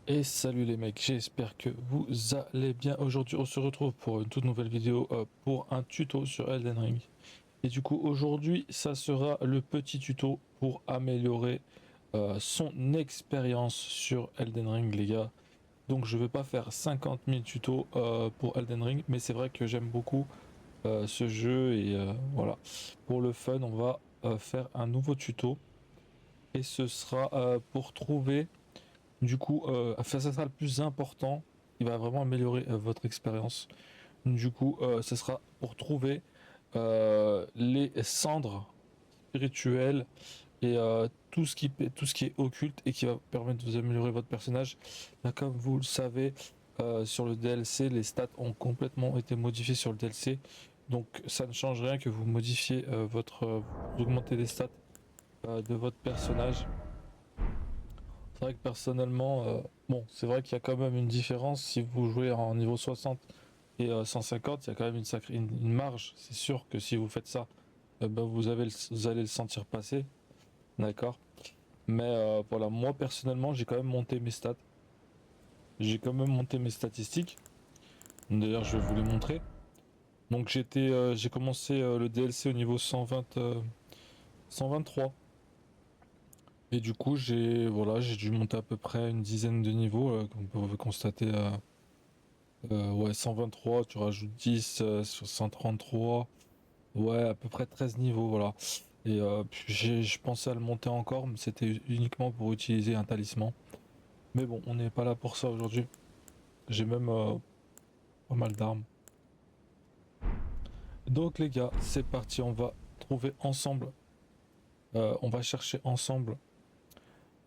Et salut les mecs, j'espère que vous allez bien. Aujourd'hui on se retrouve pour une toute nouvelle vidéo pour un tuto sur Elden Ring. Et du coup aujourd'hui ça sera le petit tuto pour améliorer son expérience sur Elden Ring les gars. Donc je vais pas faire 50 000 tutos pour Elden Ring, mais c'est vrai que j'aime beaucoup ce jeu et voilà. Pour le fun on va faire un nouveau tuto et ce sera pour trouver du coup, ça sera le plus important. Il va vraiment améliorer votre expérience. Du coup, ce sera pour trouver les cendres spirituelles et tout ce qui est occulte et qui va permettre de vous améliorer votre personnage. Là, comme vous le savez, sur le DLC, les stats ont complètement été modifiées sur le DLC. Donc, ça ne change rien que vous modifiez vous augmentez les stats de votre personnage. C'est vrai que personnellement, bon, c'est vrai qu'il y a quand même une différence si vous jouez en niveau 60 et 150, il y a quand même une marge. C'est sûr que si vous faites ça, ben, vous allez le sentir passer, d'accord. Mais voilà, moi personnellement, j'ai quand même monté mes stats. J'ai quand même monté mes statistiques. D'ailleurs, je vais vous les montrer. Donc j'ai commencé le DLC au niveau 123. Et du coup, j'ai dû monter à peu près une dizaine de niveaux, comme vous pouvez constater. Ouais, 123, tu rajoutes 10 sur 133. Ouais, à peu près 13 niveaux, voilà. Et puis je pensais à le monter encore, mais c'était uniquement pour utiliser un talisman. Mais bon, on n'est pas là pour ça aujourd'hui. J'ai même pas mal d'armes. Donc les gars, c'est parti, on va trouver ensemble, on va chercher ensemble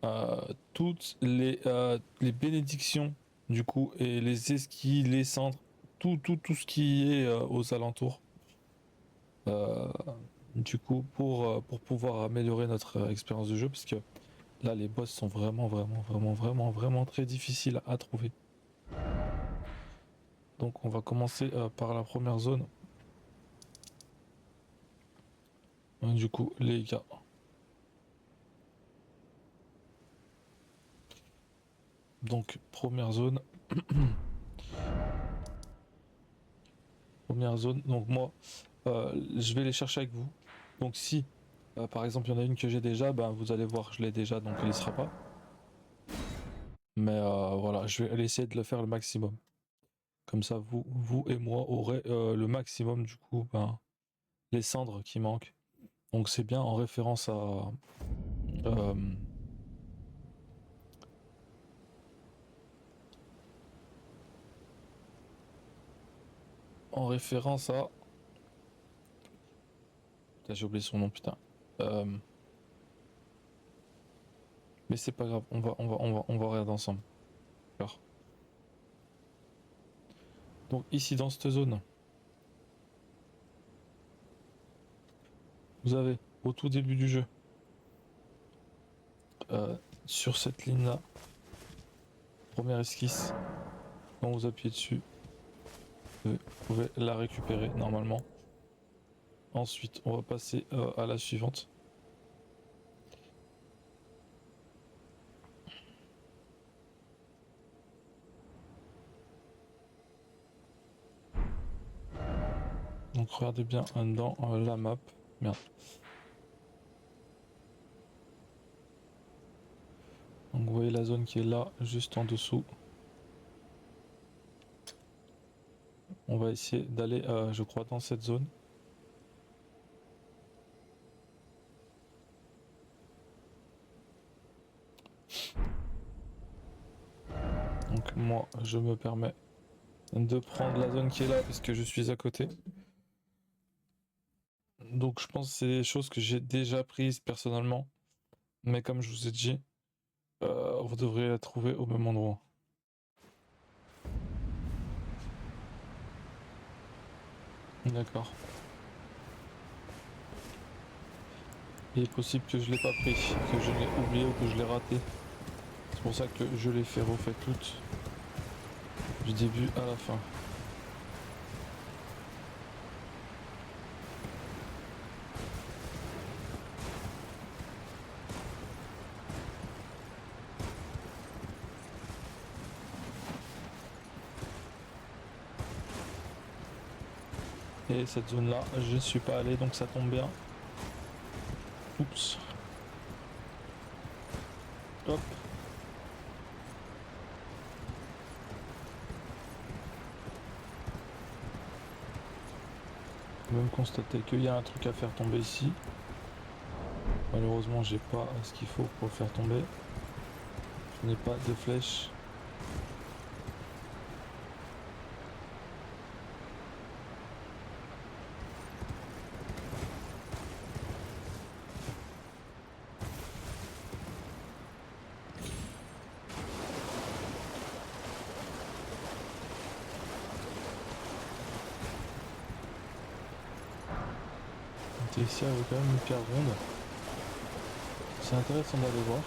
euh, toutes les bénédictions du coup et les esquis, les cendres, tout ce qui est aux alentours. Euh, du coup, pour pouvoir améliorer notre expérience de jeu, parce que là, les boss sont vraiment très difficiles à trouver. Donc, on va commencer par la première zone. Du coup, les gars. Donc, première zone. Première zone. Donc, moi, je vais les chercher avec vous. Donc, si, par exemple, il y en a une que j'ai déjà, ben, vous allez voir, je l'ai déjà, donc elle ne sera pas. Mais voilà, je vais essayer de le faire le maximum. Comme ça, vous et moi aurez le maximum, du coup, ben, les cendres qui manquent. Donc c'est bien euh, en référence à putain, j'ai oublié son nom putain. Euh, mais c'est pas grave, on va regarder ensemble. D'accord. Donc ici dans cette zone, vous avez au tout début du jeu euh, sur cette ligne là, première esquisse, quand vous appuyez dessus, vous pouvez la récupérer normalement. Ensuite, on va passer à la suivante. Donc regardez bien dans la map. Merde. Donc vous voyez la zone qui est là, juste en dessous. On va essayer d'aller, je crois, dans cette zone. Donc moi, je me permets de prendre la zone qui est là puisque je suis à côté. Donc je pense que c'est des choses que j'ai déjà prises personnellement. Mais comme je vous ai dit, vous devriez la trouver au même endroit. D'accord. Il est possible que je l'ai pas pris, que je l'ai oublié ou que je l'ai raté. C'est pour ça que je l'ai fait refait toutes du début à la fin. Et cette zone là je suis pas allé, donc ça tombe bien. Oups. Hop. Je peux même constater qu'il y a un truc à faire tomber ici. Malheureusement j'ai pas ce qu'il faut pour le faire tomber. Je n'ai pas de flèches. Ici avec quand même une pierre ronde. C'est intéressant d'aller voir.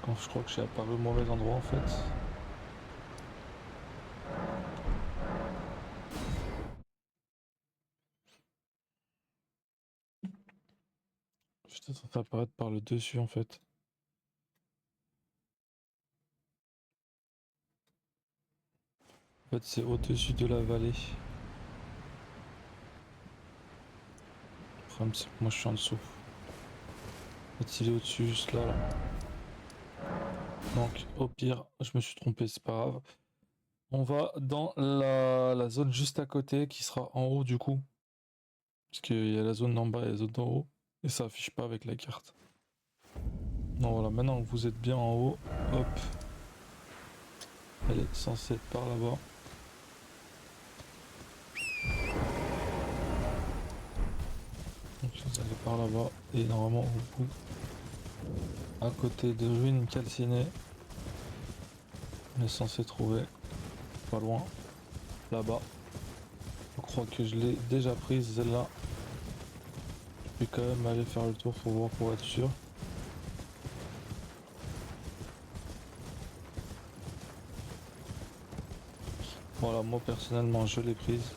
Quand je crois que j'ai apparu au mauvais endroit en fait. Je suis peut-être en train d'apparaître par le dessus en fait. En fait c'est au-dessus de la vallée. Le problème c'est que moi je suis en dessous. En fait il est au-dessus juste là, là. Donc au pire je me suis trompé, c'est pas grave. On va dans la zone juste à côté qui sera en haut du coup. Parce qu'il y a la zone d'en bas et la zone d'en haut. Et ça affiche pas avec la carte. Donc voilà, maintenant que vous êtes bien en haut, hop. Elle est censée être par là-bas. Donc vous allez par là-bas et normalement au bout, à côté de ruines calcinées, on est censé trouver pas loin, là-bas. Je crois que je l'ai déjà prise celle-là. Je vais quand même aller faire le tour pour voir, pour être sûr. Voilà, moi personnellement je l'ai prise.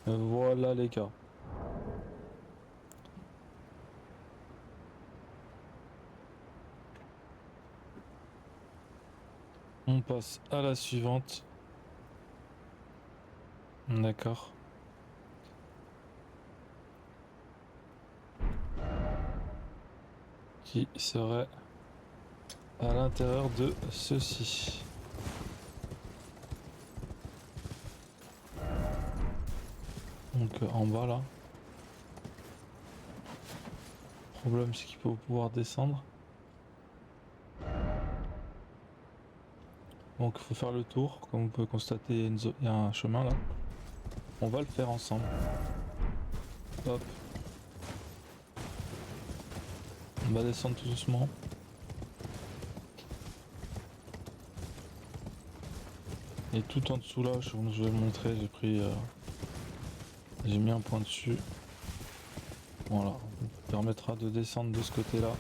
Voilà les gars. On passe à la suivante. D'accord. Qui serait à l'intérieur de ceci. Donc en bas là. Le problème c'est qu'il faut pouvoir descendre. Donc il faut faire le tour. Comme vous pouvez constater, il y a un chemin là. On va le faire ensemble. Hop. On va descendre tout doucement. Et tout en dessous là, je vais le montrer, j'ai mis un point dessus. Voilà, ça permettra de descendre de ce côté là.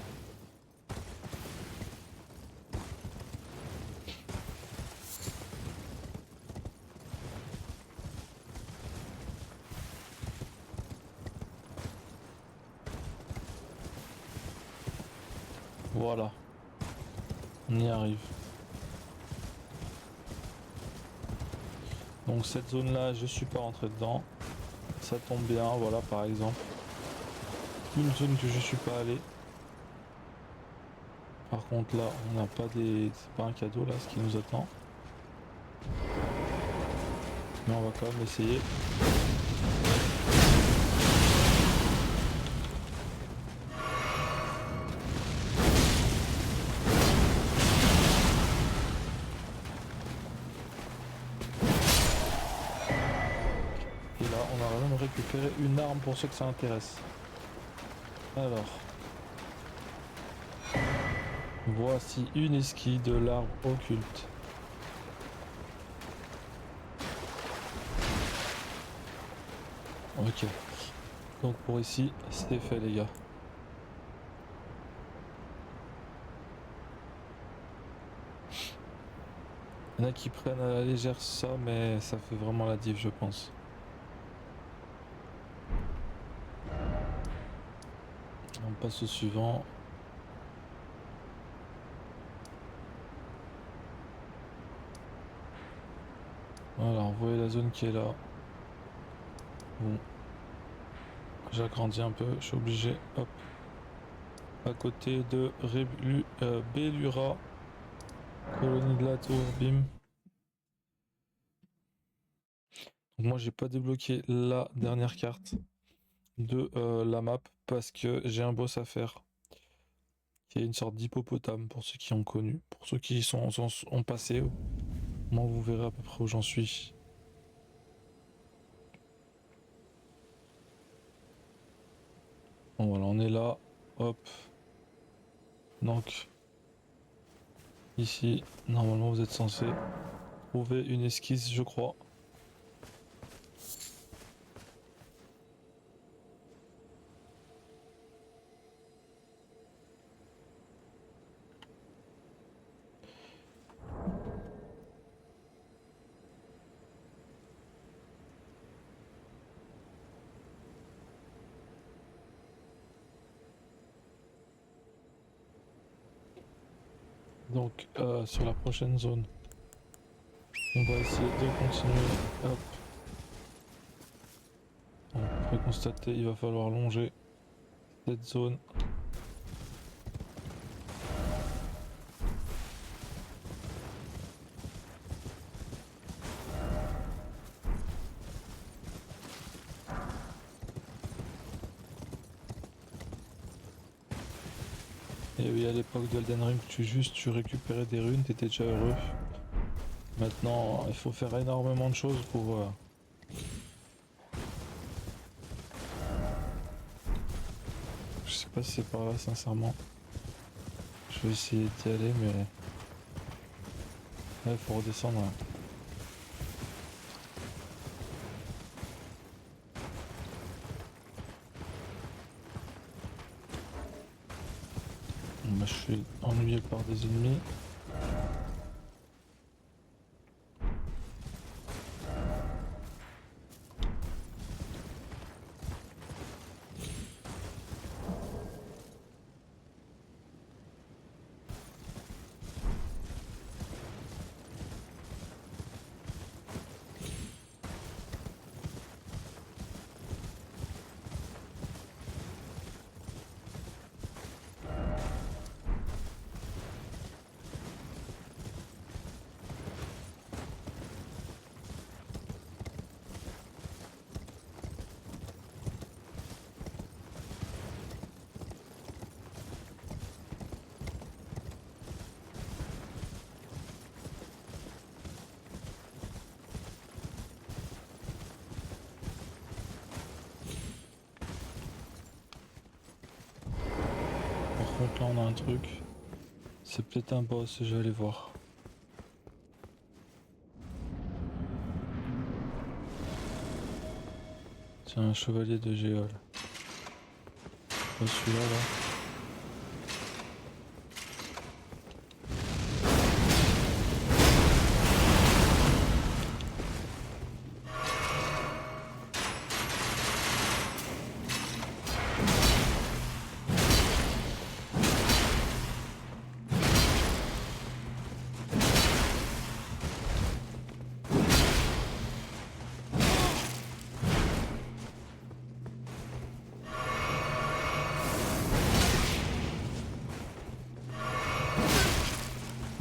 Voilà, on y arrive. Donc cette zone là, je suis pas rentré dedans. Ça tombe bien, voilà par exemple. Une zone que je suis pas allé. Par contre là, on n'a pas c'est pas un cadeau là, ce qui nous attend. Mais on va quand même essayer. Et là, on va même récupérer une arme pour ceux que ça intéresse. Alors, voici une esquille de l'arbre occulte. Ok. Donc pour ici, c'est fait les gars. Il y en a qui prennent à la légère ça, mais ça fait vraiment la diff, je pense. On passe au suivant. Voilà, vous voyez la zone qui est là. Bon. J'agrandis un peu, je suis obligé. Hop. À côté de Bellura. Colonie de la Tour, bim. Donc moi j'ai pas débloqué la dernière carte de la map parce que j'ai un boss à faire. Qui est une sorte d'hippopotame pour ceux qui ont connu. Pour ceux qui ont passé, moi vous verrez à peu près où j'en suis. Bon voilà, on est là. Hop. Donc ici, normalement vous êtes censé trouver une esquisse, je crois. Donc sur la prochaine zone, on va essayer de continuer. Hop. Donc, vous pouvez constater, il va falloir longer cette zone. Et oui, à l'époque d'Elden Ring, tu récupérais des runes, t'étais déjà heureux. Maintenant, il faut faire énormément de choses pour... Je sais pas si c'est par là, sincèrement. Je vais essayer d'y aller, mais... Là, il faut redescendre. Là. Bon, bah, je suis ennuyé par des ennemis. Par contre, là, on a un truc. C'est peut-être un boss, je vais aller voir. C'est un chevalier de Géol. Celui-là, là.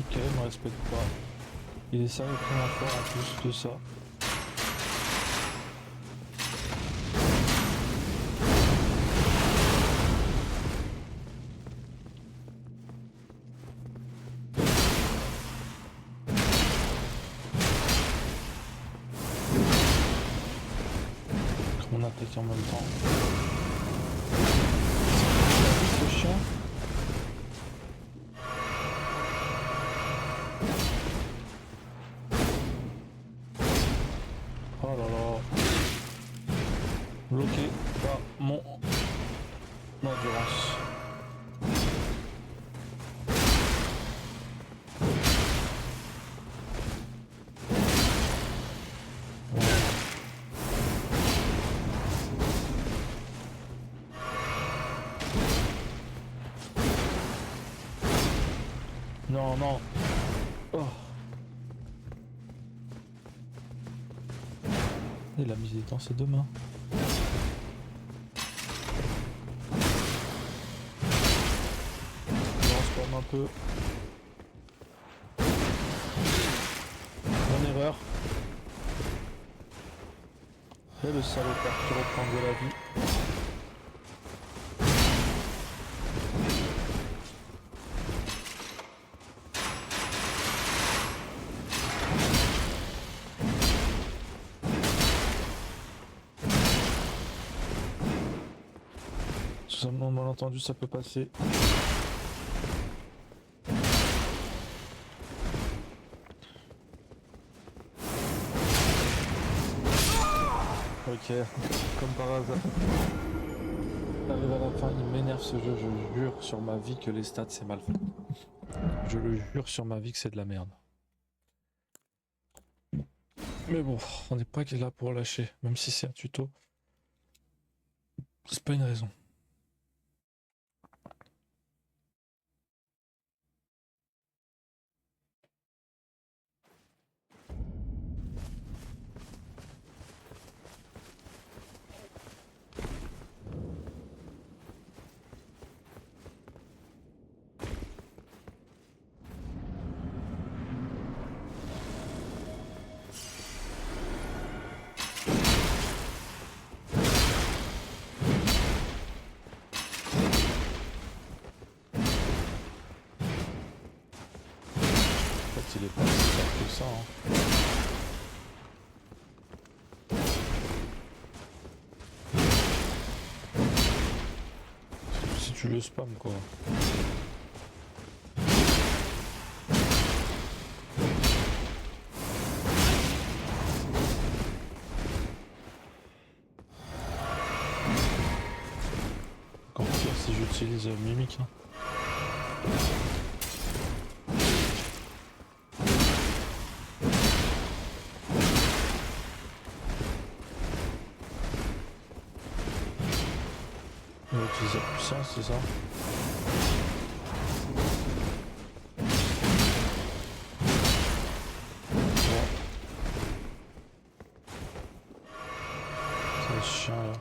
Ok, il me respecte pas. Il est sérieusement fort en plus de ça. On attaque en même temps. Ce chien. Oh là là. Bloqué par mon endurance. Non, non. Oh. Il a mis dans ses deux mains. On se forme un peu. Mon erreur. Et le salopard qui reprend de la vie. Sous un malentendu, ça peut passer. Ok, comme par hasard. J'arrive à la fin, il m'énerve ce jeu, je jure sur ma vie que les stats c'est mal fait. Je le jure sur ma vie que c'est de la merde. Mais bon, on n'est pas là pour lâcher, même si c'est un tuto. C'est pas une raison. En fait, il est pas si fort que ça. Hein. Si tu le spam quoi. Encore pire si j'utilise Mimic. Hein. On va utiliser la puissance, c'est ça? Ouais. C'est chiant là.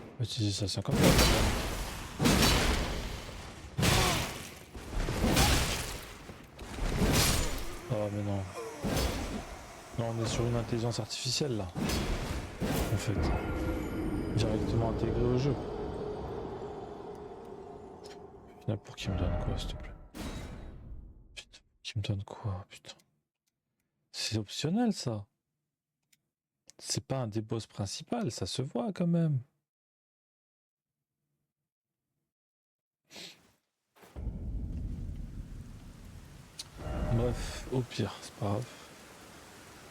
On va utiliser ça 50 fois. Oh mais non. Non, on est sur une intelligence artificielle là. En fait. Directement intégrée au jeu. Au final, pour qui me donne quoi, s'il te plaît? Putain, qui me donne quoi, putain? C'est optionnel ça. C'est pas un des boss principaux, ça se voit quand même. Bref, au pire, c'est pas grave.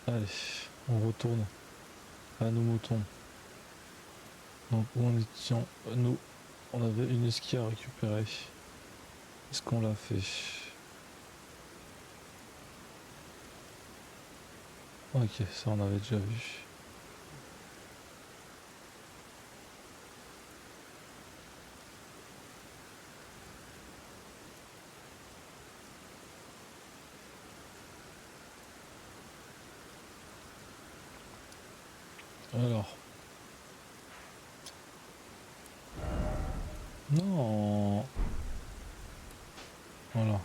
Allez, on retourne à nos moutons. Donc où en étions nous? On avait une esquille à récupérer. Est-ce qu'on l'a fait? Ok, ça on avait déjà vu. Alors. Non. Voilà.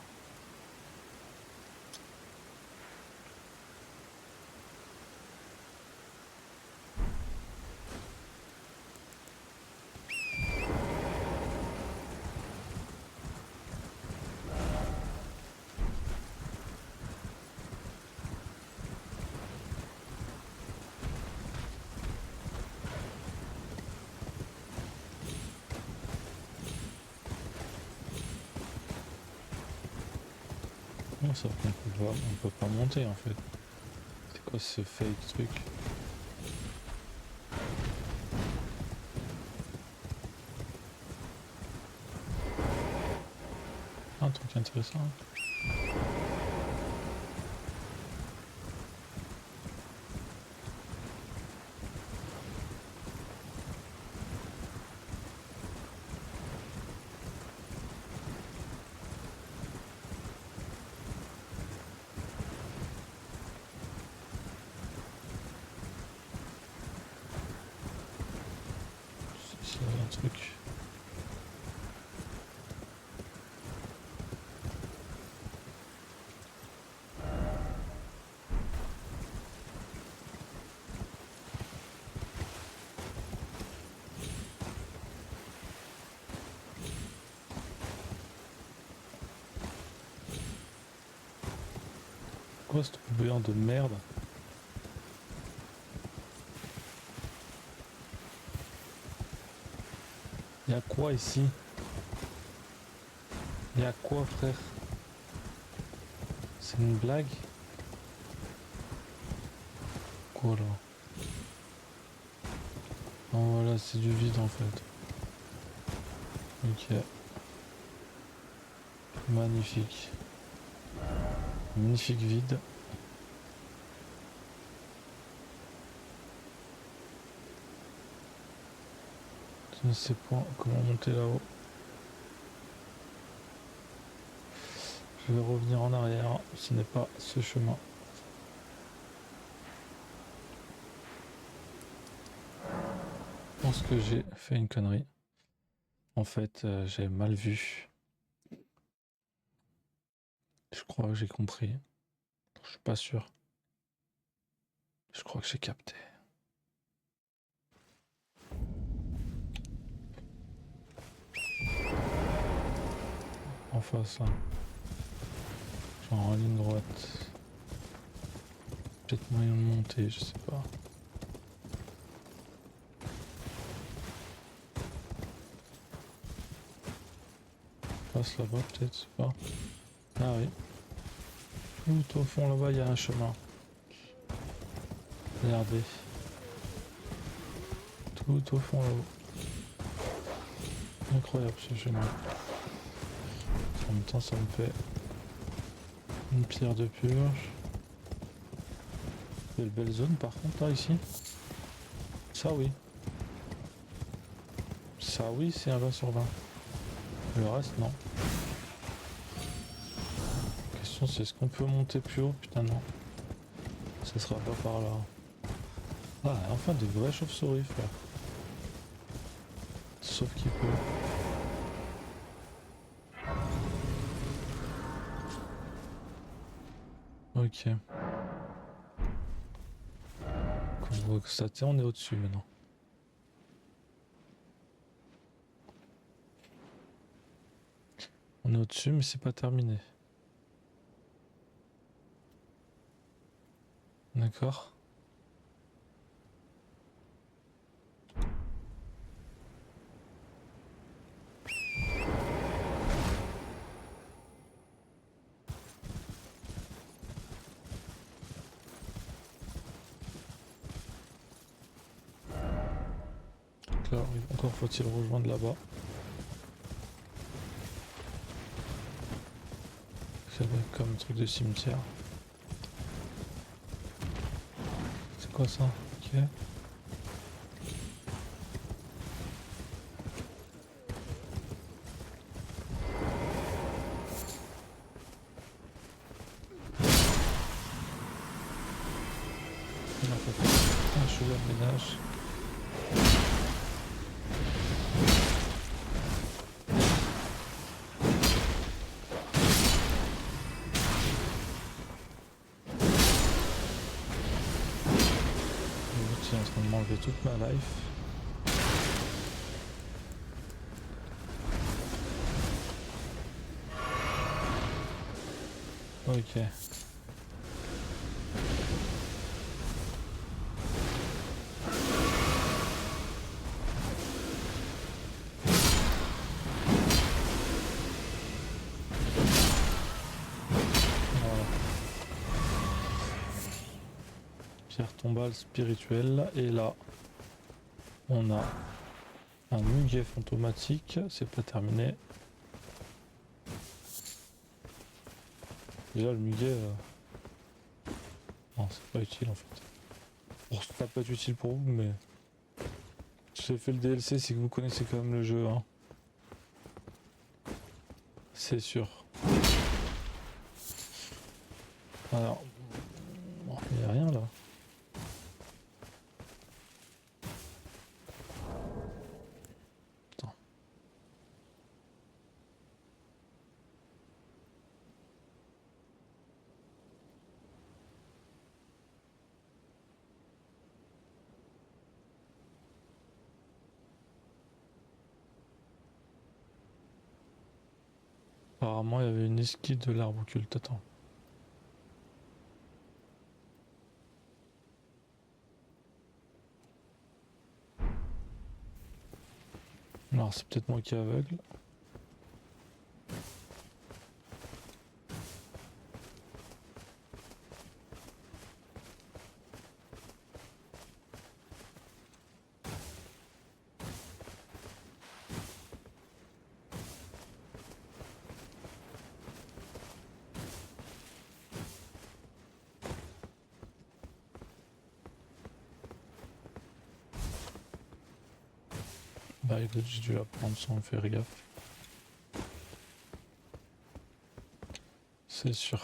Non, sauf on peut pas monter en fait. C'est quoi ce fake truc? Un truc intéressant. C'est un truc. Quoi ce bouillon de merde? Y'a quoi ici? Y'a quoi frère? C'est une blague? Quoi là? Oh voilà, c'est du vide en fait. Ok. Magnifique. Magnifique vide. Je ne sais pas comment monter là-haut. Je vais revenir en arrière. Ce n'est pas ce chemin. Je pense que j'ai fait une connerie. En fait, j'ai mal vu. Je crois que j'ai compris. Je suis pas sûr. Je crois que j'ai capté. En face là. Genre en ligne droite. Peut-être moyen de monter, je sais pas. Passe là-bas peut-être, je sais pas. Ah oui. Tout au fond là-bas il y a un chemin. Regardez. Tout au fond là-haut. Incroyable ce chemin. En même temps ça me fait une pierre de purge. Quelle belle zone par contre là ici. Ça oui. Ça oui c'est un 20 sur 20. Le reste non. La question c'est est-ce qu'on peut monter plus haut? Putain non. Ça sera pas par là. Ah enfin des vraies chauves-souris frère. Sauf qu'il peut. Ok. Comme vous constatez, on est au-dessus maintenant. On est au-dessus, mais c'est pas terminé. D'accord. Donc là, encore faut-il rejoindre là-bas. C'est comme un truc de cimetière. C'est quoi ça? Ok. On a pas fait un cheval de ménage. L'autre est en train de m'enlever toute ma life. Ok. Voilà. Pierre tombale spirituelle. Et là, on a un muguet fantomatique. C'est pas terminé. Déjà, le muguet... Non, c'est pas utile en fait. Bon, ça peut être utile pour vous, mais... Si j'ai fait le DLC, c'est que vous connaissez quand même le jeu, hein. C'est sûr. Alors... Bon, il n'y a rien là. Apparemment, il y avait une esquive de l'arbre occulte. Attends. Alors, c'est peut-être moi qui est aveugle. Bah écoute, j'ai dû la prendre sans faire gaffe. C'est sûr.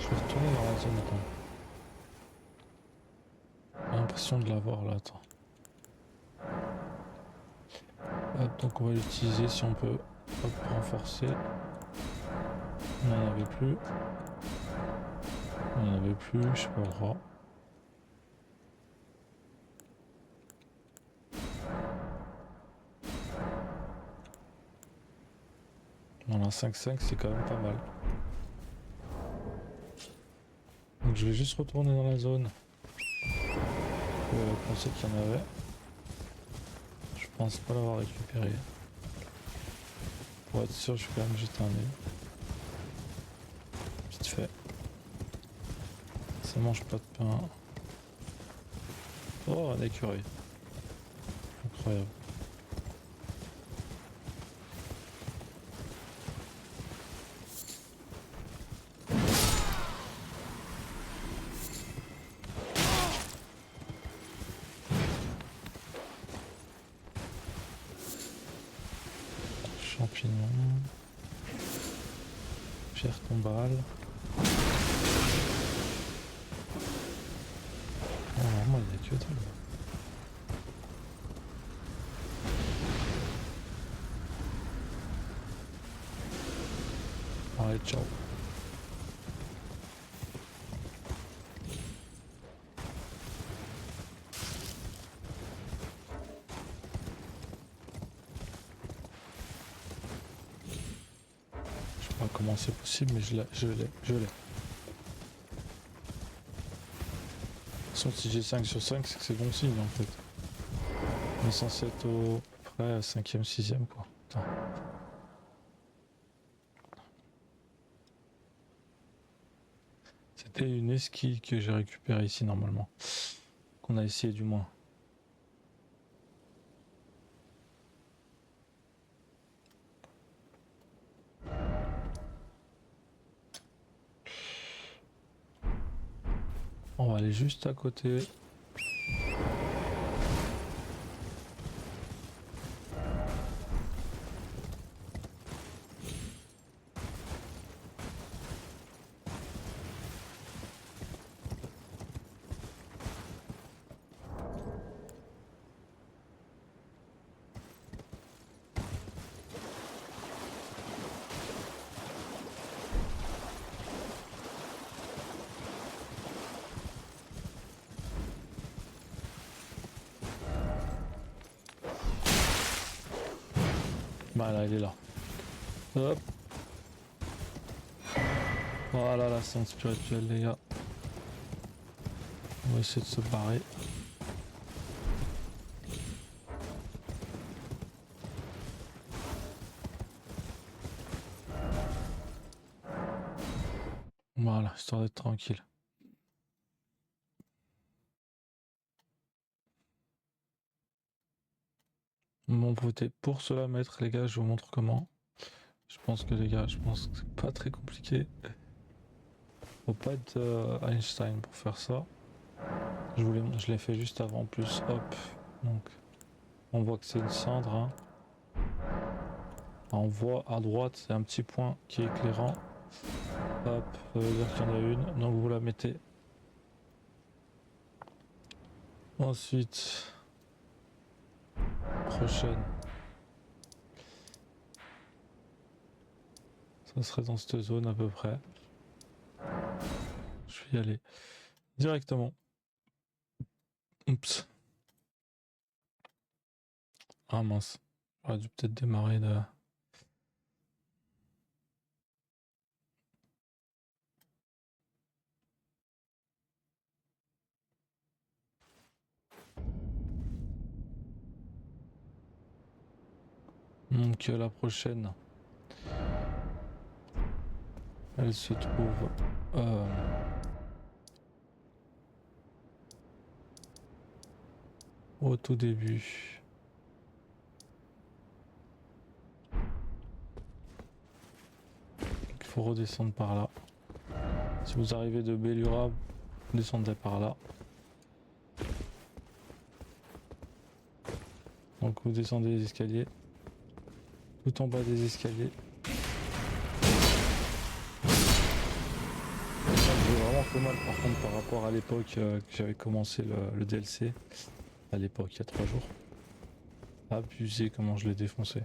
Je vais retourner dans la zone. Attends. J'ai l'impression de l'avoir là. Attends. Hop, donc on va l'utiliser si on peut. Hop, renforcer. On n'en avait plus. On n'en avait plus, je sais pas le droit. Voilà, 5-5, c'est quand même pas mal. Donc je vais juste retourner dans la zone. Je pensais qu'il y en avait. Je pense pas l'avoir récupéré. Pour être sûr, je vais quand même jeter un œil. Vite fait. Ça mange pas de pain. Oh, un écureuil. Incroyable. Champignons. Pierre tombale. Oh, vraiment, il n'y a que dalle. Allez, ciao. Je sais pas comment c'est possible, mais je l'ai. De toute façon, si j'ai 5 sur 5, c'est que c'est bon signe en fait. On est censé être au près à 5ème, 6ème quoi. Putain. C'était une esquille que j'ai récupérée ici normalement. Qu'on a essayé du moins. On va aller juste à côté. Voilà, il est là. Hop. Voilà la scène spirituelle, les gars. On va essayer de se barrer. Voilà, histoire d'être tranquille. Bon, votez pour cela, mettre les gars, je vous montre comment. Je pense que les gars, je pense que c'est pas très compliqué. Faut pas être Einstein pour faire ça. Je l'ai fait juste avant en plus, hop. Donc, on voit que c'est une cendre. Hein. On voit à droite, c'est un petit point qui est éclairant. Hop, ça veut dire qu'il y en a une. Donc vous la mettez. Ensuite, prochaine. Ça serait dans cette zone à peu près. Je vais y aller directement. Oups. Ah mince. J'aurais dû peut-être démarrer de... Donc la prochaine, elle se trouve au tout début. Il faut redescendre par là. Si vous arrivez de Bellura, vous descendez par là. Donc vous descendez les escaliers. Tout en bas des escaliers. J'ai vraiment fait mal par contre par rapport à l'époque que j'avais commencé le DLC. À l'époque, il y a 3 jours. Abusé comment je l'ai défoncé.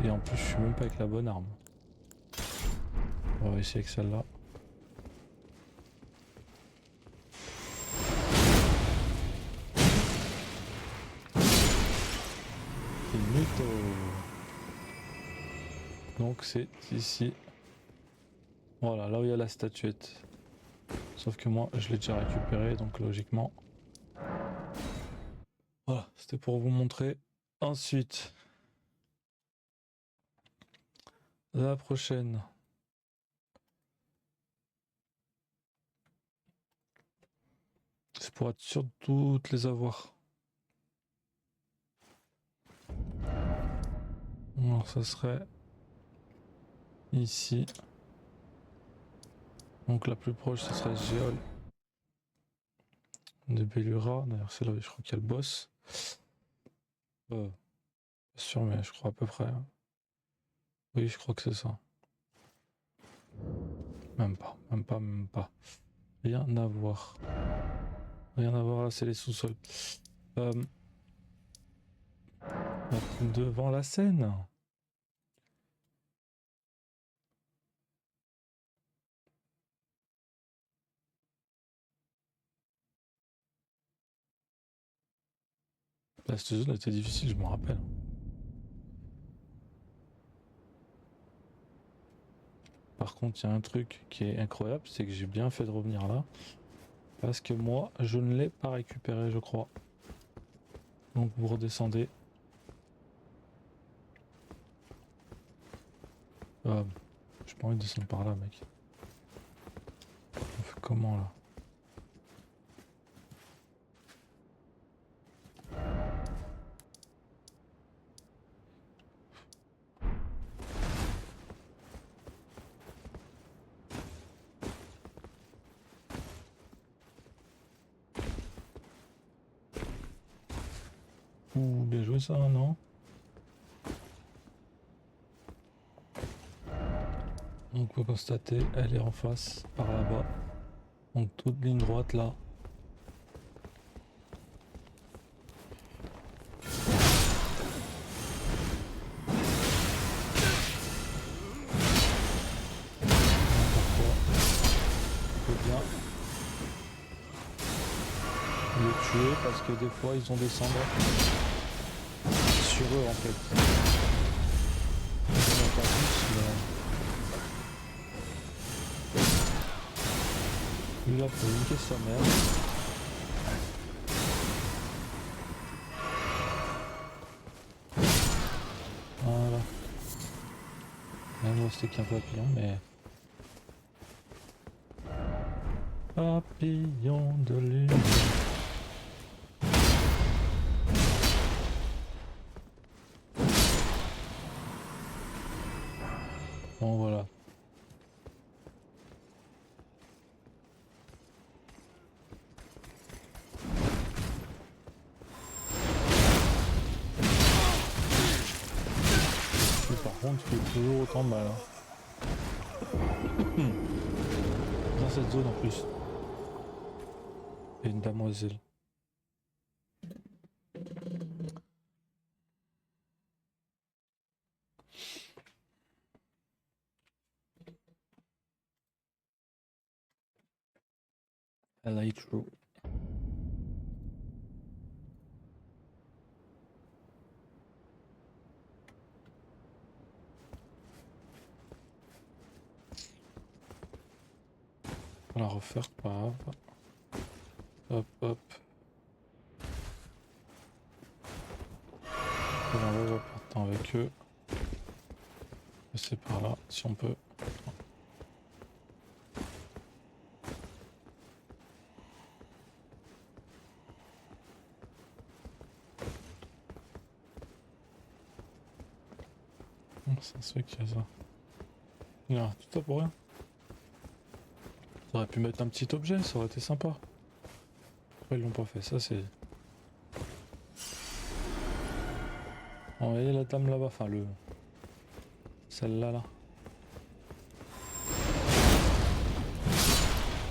Et en plus, je suis même pas avec la bonne arme. On va essayer avec celle-là. Finito. Donc c'est ici. Voilà, là où il y a la statuette. Sauf que moi, je l'ai déjà récupéré, donc logiquement. Voilà, c'était pour vous montrer. Ensuite, la prochaine. C'est pour être sûr de toutes les avoir. Alors, ça serait ici. Donc, la plus proche, ce serait Géol de Bellura. D'ailleurs, c'est là où je crois qu'il y a le boss. Pas sûr, mais je crois à peu près. Hein. Oui, je crois que c'est ça. Même pas, même pas, même pas. Rien à voir. Rien à voir là, c'est les sous-sols. Devant la scène. Cette zone était difficile, je me rappelle. Par contre, il y a un truc qui est incroyable, c'est que j'ai bien fait de revenir là. Parce que moi, je ne l'ai pas récupéré, je crois. Donc vous redescendez. J'ai pas envie de descendre par là, mec. On fait comment là? Ouh, bien joué ça, non? On peut constater, elle est en face, par là-bas. Donc toute ligne droite là. Parfois, on peut bien les tuer parce que des fois ils ont des cendres sur eux en fait. Ils n'ont pas tous, mais... Lui là pour niquer sa mère. Voilà. Même moi c'était qu'un papillon mais... Papillon de lumière. Bon voilà. Par contre, il fait toujours autant mal. Hein. Dans cette zone en plus. Et une damoiselle. I like you. On va la refaire, pas grave. Hop, hop. On va partir avec eux. C'est par là, si on peut. Ça se fait qu'il y a ça. Non, tout ça pour rien. Ça aurait pu mettre un petit objet, ça aurait été sympa. Pourquoi ils l'ont pas fait? Ça c'est... On va aller la dame là-bas, enfin le... Celle-là là.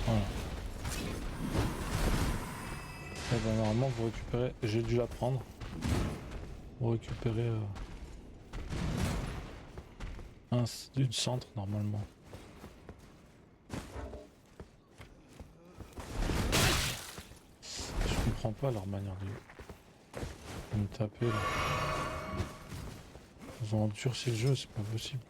Voilà. Et ben normalement vous récupérez... J'ai dû la prendre. Vous récupérez... du centre normalement. Je comprends pas leur manière de me taper là. Ils ont endurci le jeu, c'est pas possible.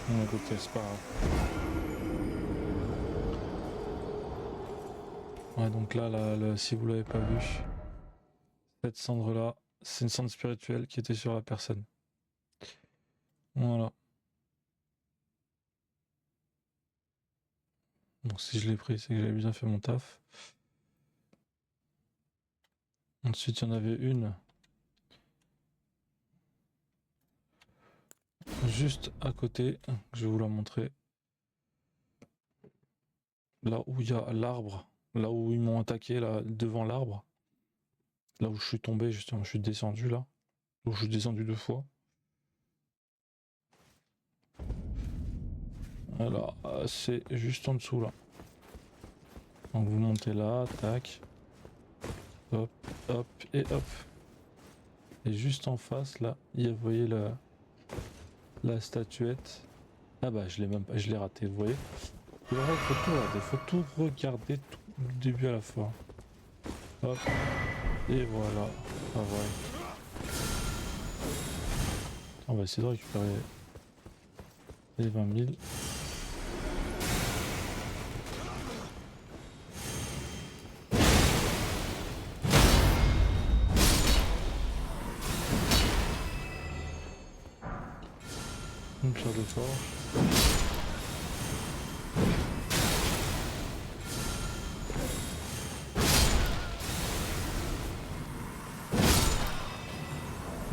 Non, écoutez, c'est pas grave. Ouais, donc là, si vous l'avez pas vu, cette cendre là, c'est une cendre spirituelle qui était sur la personne. Voilà. Donc si je l'ai pris, c'est que j'avais bien fait mon taf. Ensuite, il y en avait une juste à côté, je vais vous la montrer. Là où il y a l'arbre, là où ils m'ont attaqué, là devant l'arbre. Là où je suis tombé, justement, je suis descendu là. Où je suis descendu 2 fois. Voilà, c'est juste en dessous là. Donc vous montez là, tac. Hop, hop et hop. Et juste en face là, vous voyez la statuette. Ah bah je l'ai même pas, je l'ai raté, vous voyez. Il faut tout regarder tout du début à la fin. Hop. Et voilà. Ah ouais. On va essayer de récupérer les 20 000. Une pierre de forge.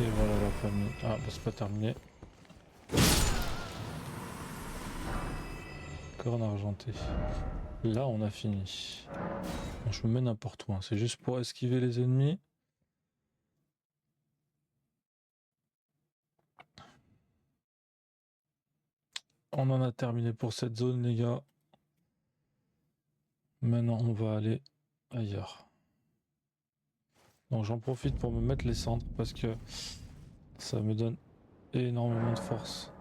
Et voilà la famille. Ah bah c'est pas terminé. Corne argentée. Là on a fini. Bon, je me mets n'importe où, hein. C'est juste pour esquiver les ennemis. On en a terminé pour cette zone les gars. Maintenant on va aller ailleurs. Donc j'en profite pour me mettre les cendres parce que ça me donne énormément de force.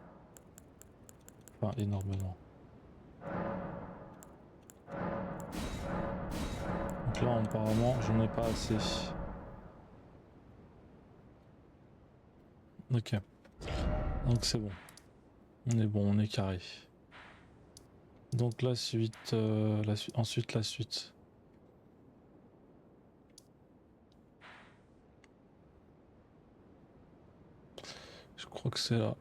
Enfin énormément. Donc là apparemment j'en ai pas assez. Ok. Donc c'est bon. On est carré. Donc la suite, ensuite la suite. crois que c'est là.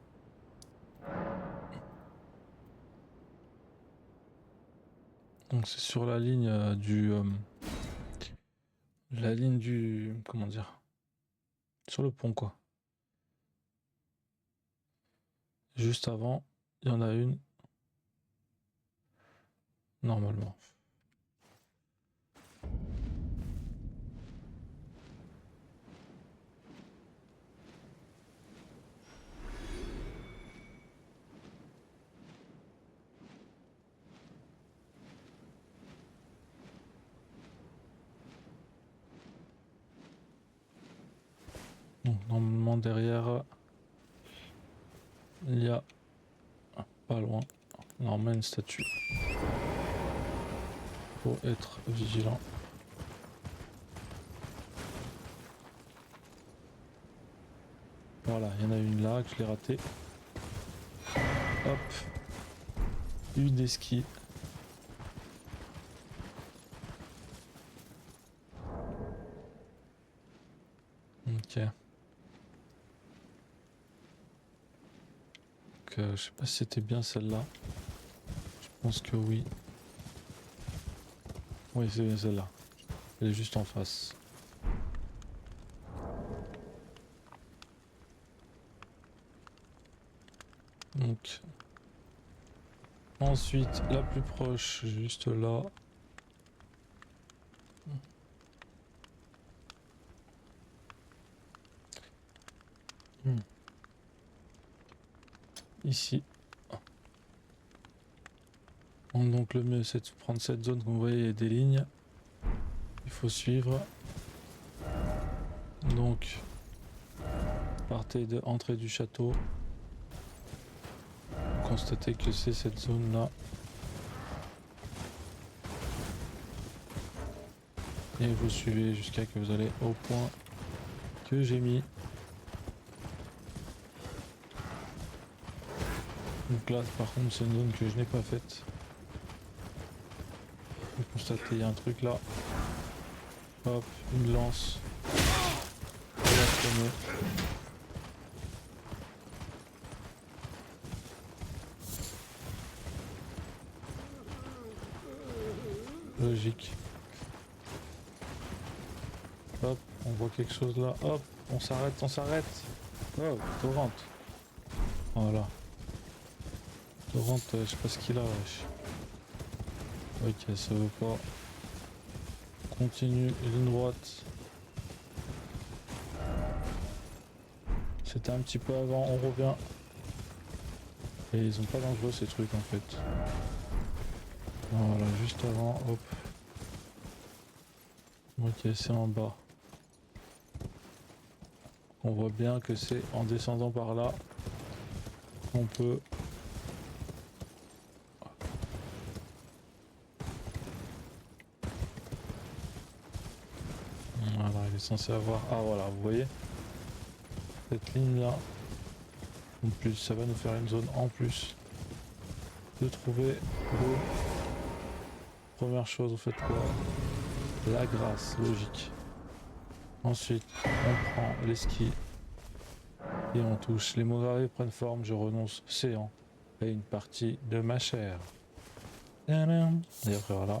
Donc c'est sur la ligne la ligne du... Comment dire? Sur le pont, quoi. Juste avant, il y en a une. Normalement. Donc normalement derrière, il y a pas loin, normalement une statue. Faut être vigilant. Voilà, il y en a une là que je l'ai ratée. Hop, une des skis. Ok. Je sais pas si c'était bien celle-là. Je pense que oui. Oui, c'est bien celle-là. Elle est juste en face. Donc ensuite la plus proche, juste là. Ici. Donc le mieux c'est de prendre cette zone, comme vous voyez il y a des lignes. Il faut suivre. Donc partez de l'entrée du château. Constatez que c'est cette zone là. Et vous suivez jusqu'à que vous allez au point que j'ai mis. Donc là par contre c'est une zone que je n'ai pas faite. Vous constatez il y a un truc là. Hop, une lance. Et la traîner. Logique. Hop, on voit quelque chose là. Hop, on s'arrête, on s'arrête. Oh, Torrent. Voilà. Torrent, je sais pas ce qu'il a, wesh. Ok, ça veut pas. Continue, ligne droite. C'était un petit peu avant, on revient. Et ils sont pas dangereux ces trucs en fait. Voilà, juste avant, hop. Ok, c'est en bas. On voit bien que c'est en descendant par là qu'on peut... Voilà, il est censé avoir... Ah voilà, vous voyez cette ligne là. En plus, ça va nous faire une zone en plus de trouver l'eau. Première chose, vous faites quoi? La grâce, logique. Ensuite, on prend les skis et on touche. Les mots gravés prennent forme, je renonce séant à une partie de ma chair. Et après voilà.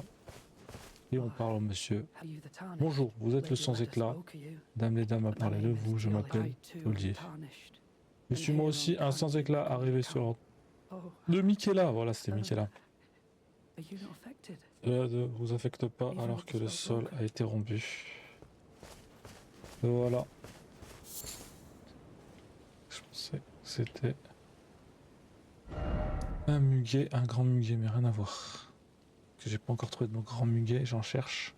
Et on parle au monsieur. Bonjour, vous êtes le sans éclat. Dame les dames a parlé de vous, je m'appelle Olivier. Je suis moi aussi un sans éclat arrivé sur l'ordre de Michaela. Voilà, c'était Michaela. Cela ne vous affecte pas alors que le sol a été rompu. Et voilà. Je pensais que c'était un muguet, un grand muguet, mais rien à voir. Que j'ai pas encore trouvé de mon grand muguet, j'en cherche.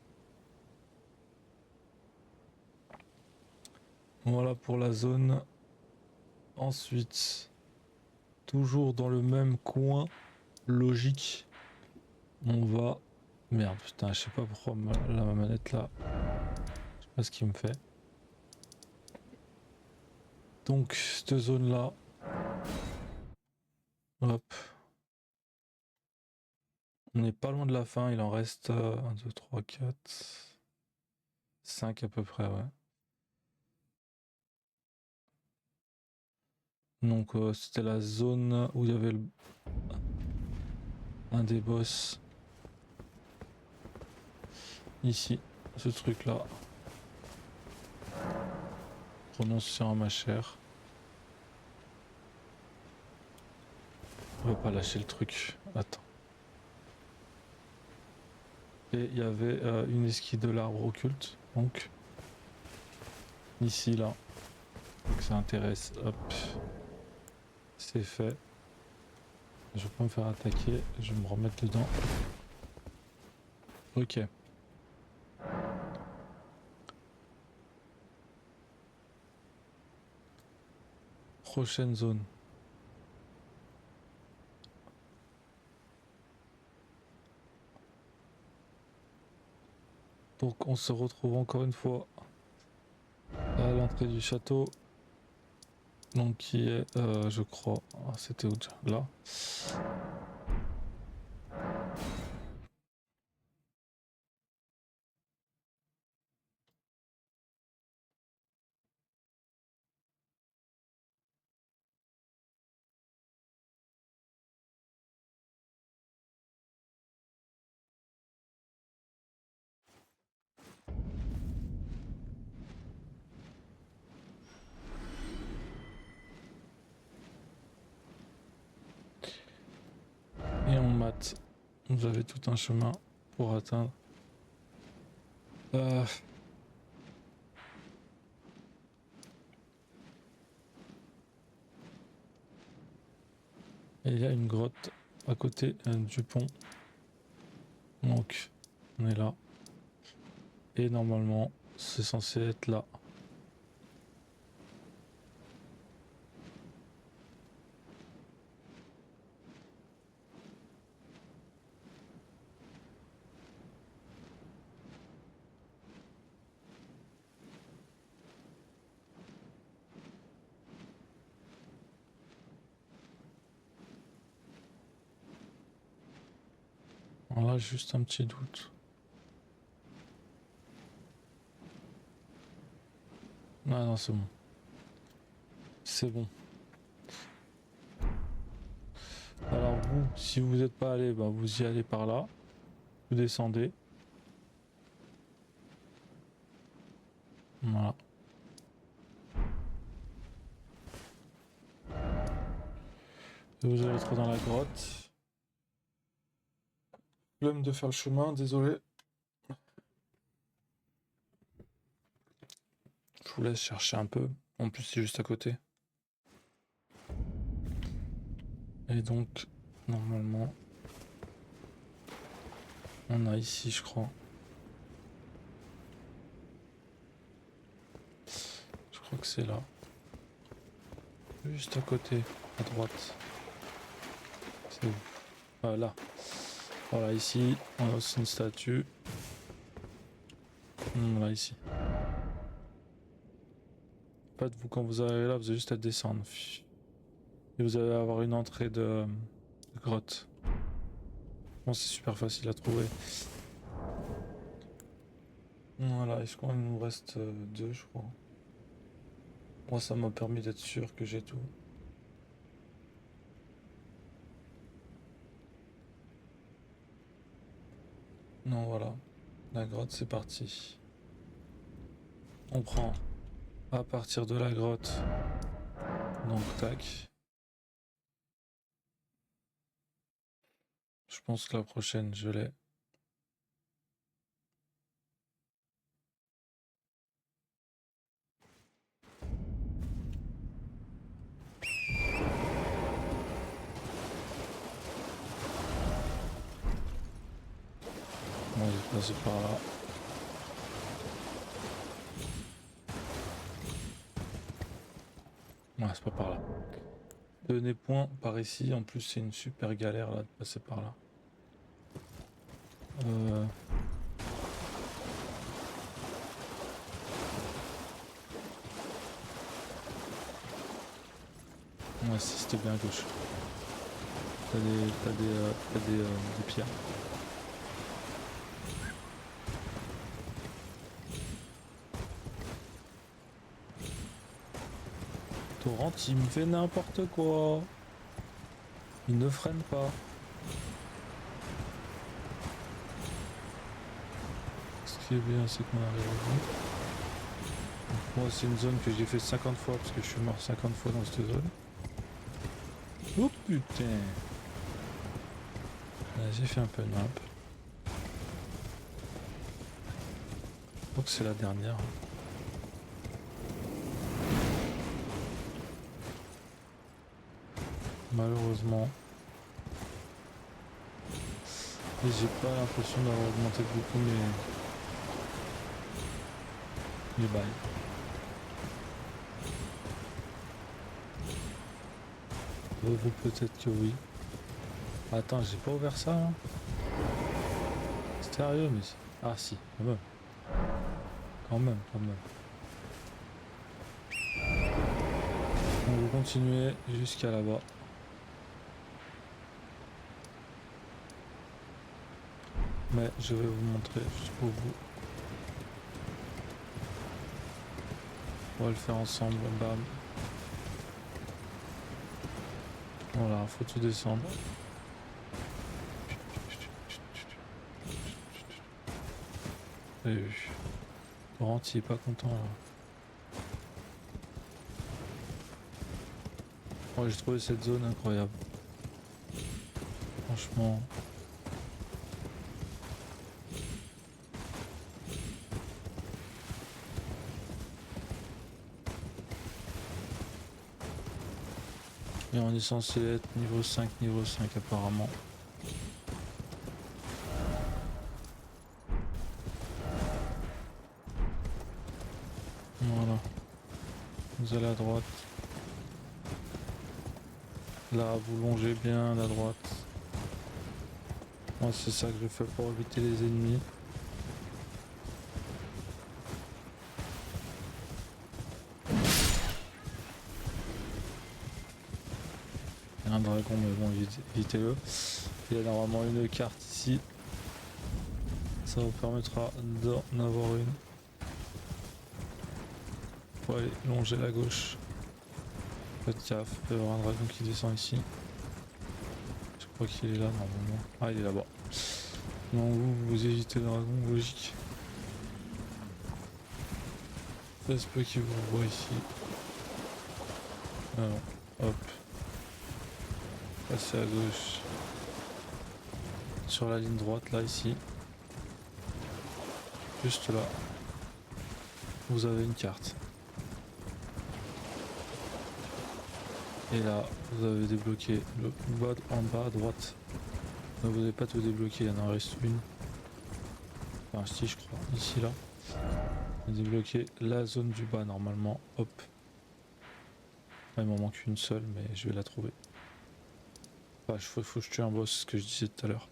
Voilà pour la zone. Ensuite, toujours dans le même coin, logique, on va... Merde, putain, je sais pas pourquoi ma manette là, je sais pas ce qu'il me fait. Donc, cette zone là, hop. On n'est pas loin de la fin, il en reste 1, 2, 3, 4, 5 à peu près, ouais. Donc c'était la zone où il y avait un des boss. Ici, ce truc là. Prononciation à ma chère. On va pas lâcher le truc. Attends. Et il y avait une esquisse de l'arbre occulte. Donc ici là. Donc ça intéresse. Hop. C'est fait. Je vais pas me faire attaquer. Je vais me remettre dedans. Ok. Prochaine zone. Donc on se retrouve encore une fois à l'entrée du château. Donc qui est, je crois, c'était où déjà? Là. Et on mate. Vous avez tout un chemin pour atteindre. Et il y a une grotte à côté du pont. Donc on est là. Et normalement c'est censé être là. Alors là juste un petit doute. Ah non c'est bon. C'est bon. Alors vous, si vous n'êtes pas allé, bah vous y allez par là. Vous descendez. Voilà. Et vous allez retrouver dans la grotte. Flemme de faire le chemin, désolé. Je vous laisse chercher un peu. En plus c'est juste à côté. Et donc, normalement, on a ici, je crois. Je crois que c'est là. Juste à côté, à droite. C'est où? Voilà. Voilà, ici, on a aussi une statue. Voilà, ici. En fait, vous, quand vous arrivez là, vous avez juste à descendre. Et vous allez avoir une entrée de grotte. Bon, c'est super facile à trouver. Voilà, est-ce qu'il nous reste deux, je crois. Moi, ça m'a permis d'être sûr que j'ai tout. Non, voilà. La grotte, c'est parti. On prend à partir de la grotte. Donc, tac. Je pense que la prochaine, je l'ai. Bon, il est passé par là. Ouais, c'est pas par là. Tenez point par ici. En plus, c'est une super galère là de passer par là. Ouais, si c'était bien à gauche. Des pierres. Torrent, il me fait n'importe quoi. Il ne freine pas. Ce qui est bien, c'est qu'on arrive au bout. Moi, c'est une zone que j'ai fait 50 fois parce que je suis mort 50 fois dans cette zone. Oh putain. J'ai fait un peu nimp. Je crois que c'est la dernière. Malheureusement. Et j'ai pas l'impression d'avoir augmenté beaucoup mes bails. Vous peut-être que oui. Attends, j'ai pas ouvert ça hein. Sérieux mais... Ah si, quand même. Quand même. On va continuer jusqu'à là-bas. Mais je vais vous montrer jusqu'au bout. On va le faire ensemble, bam. Voilà, faut tout descendre. Vous avez vu. Laurent, il est pas content là. Moi j'ai trouvé cette zone incroyable. Franchement. Et on est censé être niveau 5 apparemment. Voilà. Vous allez à droite. Là, vous longez bien à droite. Moi, c'est ça que je fais pour éviter les ennemis. Il y a un dragon, mais bon, évitez-le. Il y a normalement une carte ici. Ça vous permettra d'en avoir une. Faut aller longer la gauche. Faites gaffe, il peut y avoir un dragon qui descend ici. Je crois qu'il est là normalement. Ah, il est là-bas. Non, vous évitez le dragon, logique. Ça se peut qu'il vous voit ici. Alors, hop. Passez à gauche. Sur la ligne droite, là, ici. Juste là. Vous avez une carte. Et là, vous avez débloqué le bas en bas à droite. Vous n'avez pas tout débloqué, il y en reste une. Enfin, si, je crois. Ici, là. On a débloqué la zone du bas, normalement. Hop. Là, il m'en manque une seule, mais je vais la trouver. Enfin, faut que je tue un boss, ce que je disais tout à l'heure.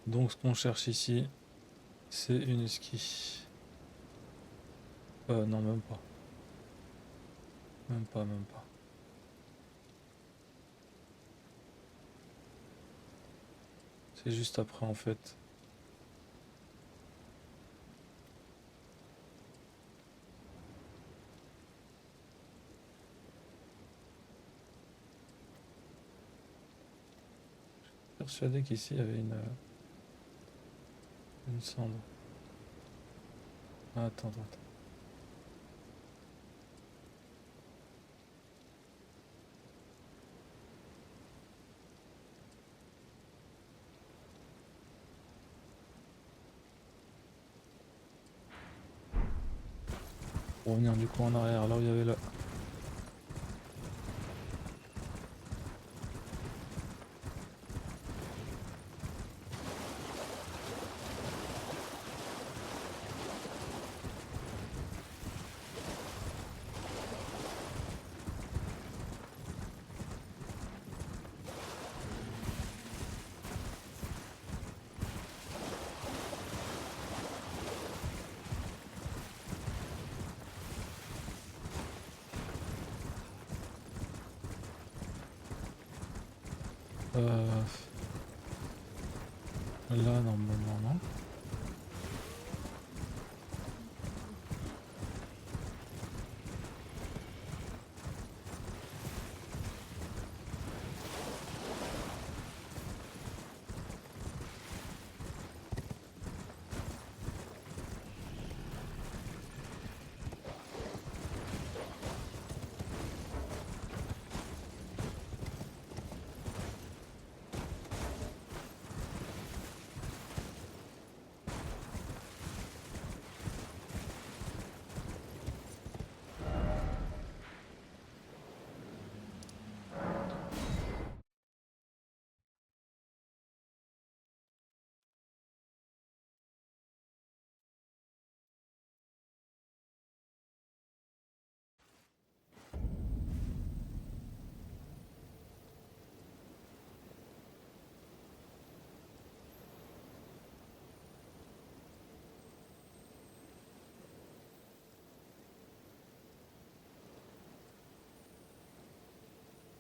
Donc, ce qu'on cherche ici, c'est une esquisse. Non, même pas. Même pas. C'est juste après en fait. Je suis persuadé qu'ici il y avait une cendre. Ah, attends. Pour revenir du coup en arrière, là où il y avait là. Là normalement non.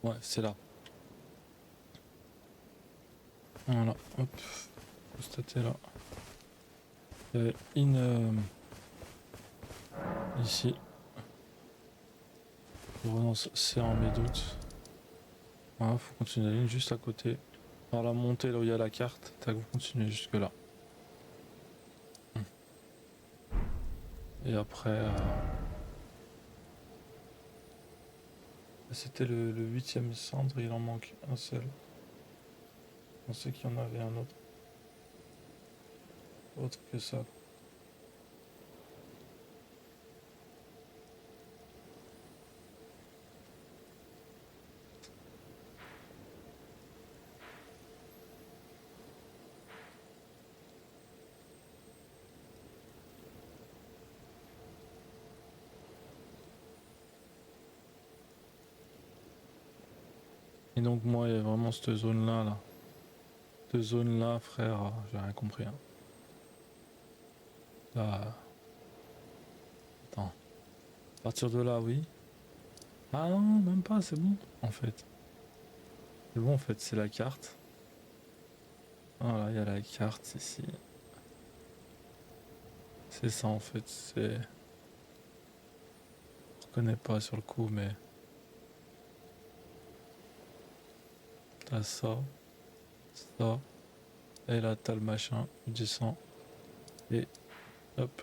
Ouais, c'est là. Voilà, hop. Constater là. Il y avait une ici. Renonce, c'est en mes doutes. Voilà, faut continuer la ligne juste à côté. Par la montée là où il y a la carte, tac, vous continuez jusque là. Et après, c'était le 8e centre, il en manque un seul. On sait qu'il y en avait un autre. Autre que ça. Et donc moi, il y a vraiment cette zone-là, là. Cette zone-là, frère, j'ai rien compris. Hein. Là, attends. À partir de là, oui. Ah non, même pas, c'est bon, en fait. C'est bon, en fait, c'est la carte. Voilà, il y a la carte ici. C'est ça, en fait, c'est... Je reconnais pas sur le coup, mais... T'as ça, ça, et là, t'as le machin, tu descends, et hop.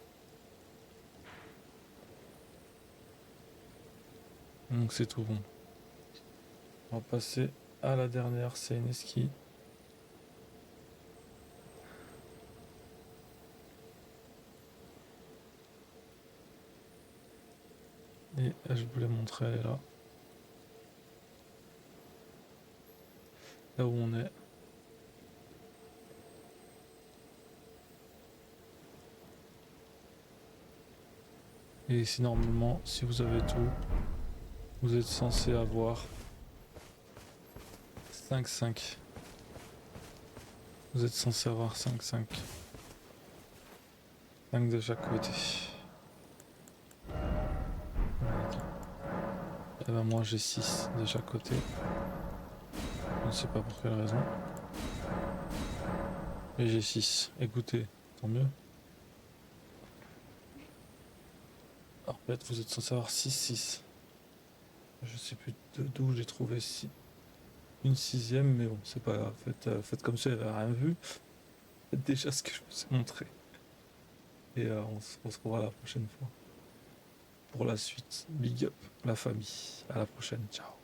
Donc c'est tout bon. On va passer à la dernière, c'est une ski. Et je voulais montrer, elle est là. Là où on est. Et ici, normalement, si vous avez tout, vous êtes censé avoir 5-5. Vous êtes censé avoir 5-5. 5 de chaque côté. Et ben moi j'ai 6 de chaque côté. Je ne sais pas pour quelle raison. Et j'ai 6. Écoutez, tant mieux. Alors peut-être vous êtes censé avoir 6-6. Je sais plus d'où j'ai trouvé une sixième, mais bon, c'est pas grave. Faites comme si j'avais rien vu. Faites déjà ce que je vous ai montré. Et on se retrouvera la prochaine fois. Pour la suite, big up la famille. À la prochaine, ciao.